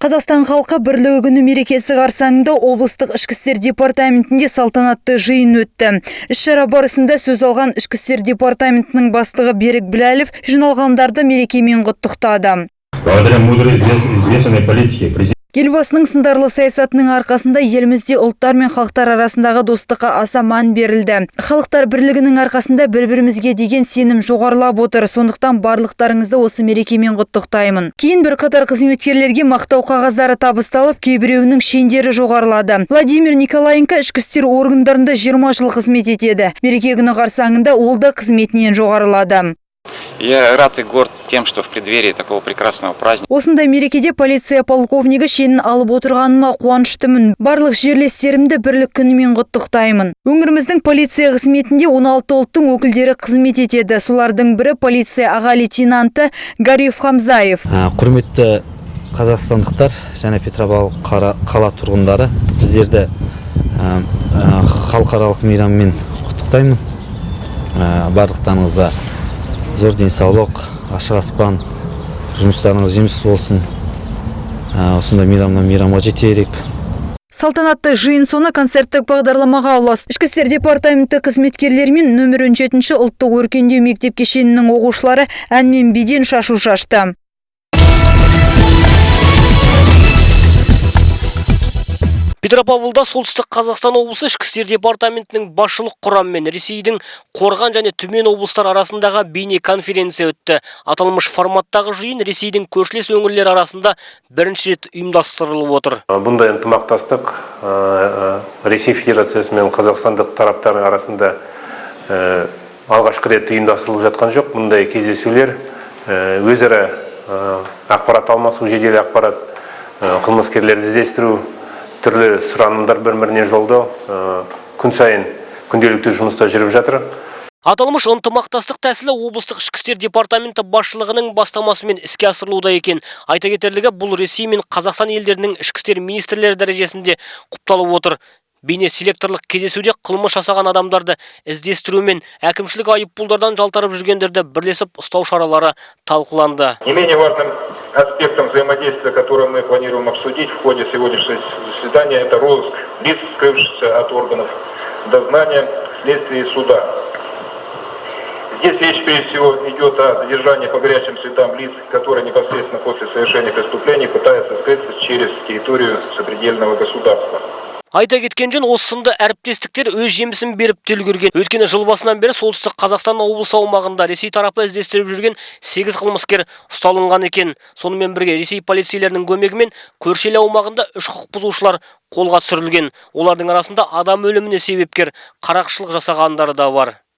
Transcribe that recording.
Қазақстан халқы бірлігі күні мерекесі қарсаңында облыстық ішкі істер департаментінде салтанатты жиын өтті. Іс-шара барысында сөз алған ішкі істер департаментінің бастығы Берік Біләлов жиналғандарды мерекемен құттықтады. Благодаря мудрой взвешенной политике Елбасының сындарлы саясатының арқасында елімізде ұлттар мен халықтар арасындағы достыққа аса мән берілді. Халықтар бірлігінің арқасында бір-бірімізге деген сенім жоғарылап отыр. Сондықтан барлықтарыңызды осы мерекемен құттықтаймын. Кейін бірқатар қызметкерлерге мақтау қағаздары табысталып, кейбіреуінің шендері жоғарылады. Владимир Николаенко ішкі істер органдарында 20 жыл қызмет етеді. Мереке күні қарсаңында ол да қызметінен жоғарылады. Я рад и горд тем, что в преддверии такого прекрасного праздника. Осындай мерекеде полиция полковнигі шенін алып отырғаныма қуаныштымын. Барлық жерлестерімді бірлік күнімен құттықтаймын. Өңіріміздің полиция қызметінде 16 ұлттың өкілдері қызмет етеді. Солардың бірі полиция аға лейтенанты Гариф Хамзаев. Құрметті қазақстандықтар және Петропавл қала тұрғындары, сіздерді халықаралық мейраммен құттықтаймын. Барлықтарыңызға зор денсаулық, ашық аспан, жұмыстарыңыз жемісті болсын. Осындай мейрамнан мейрамға жете берейік. Салтанатты жиын соңы концерттік бағдарламаға ұласты. Ішкі істер департаменті қызметкерлері мен нөмір 17-ші ұлттық өркендеу мектеп кешенінің оқушылары ән мен биден шашу шашты. Петропавлда солтүстік Қазақстан облысы ішкі істер департаментінің басшылық құрамымен Ресейдің Қорған және Түмен облыстар арасындағы бейне конференция өтті. Аталмыш форматтағы жиын Ресейдің көршілес өңірлер арасында бірінші рет ұйымдастырылып отыр. Бұндай ынтымақтастық Ресей Федерациясы мен қазақстандық тараптар арасында алғашқы рет ұйымдастырылып жатқан жоқ. Бұндай кездесулер өзара ақпарат алмасу, жедел ақпарат, қылмыскерлерді іздестіру, түрлі сұранымдар бір-біріне жолдау күн сайын күнделікті жұмыста жүріп жатыр. Аталмыш ынтымақтастық тәсілі облыстық ішкі істер департаменті басшылығының бастамасымен іске асырылуда екен. Айта кетерлігі, бұл Ресей мен Қазақстан елдерінің ішкі істер министрлері дәрежесінде құпталып отыр. Бейне селекторлық кездесуде қылмыс жасаған адамдарды іздестіру мен әкімшілік айыппұлдардан жалтарып жүргендерді бірлесіп ұстау шаралары талқыланды. Не менее важным аспектом взаимодействия, который мы планируем обсудить в ходе сегодняшнего заседания, это розыск лиц, скрывшихся от органов дознания, следствия и суда. Здесь речь прежде всего идет о задержании по горячим следам лиц, которые непосредственно после совершения преступлений пытаются скрыться через территорию сопредельного государства. Айта кеткен жөн, осы сынды әріптестіктер өз жемісін беріп үлгерген. Өткені жыл басынан бері солтүстік Қазақстан облысы аумағында Ресей тарапы іздестіріп жүрген 8 қылмыскер ұсталынған екен. Сонымен бірге Ресей полицейлерінің көмегімен көрші ел аумағында 3 құқық бұзушылар қолға түсірілген. Олардың арасында адам өліміне себепкер қарақшылық жасағандары да бар.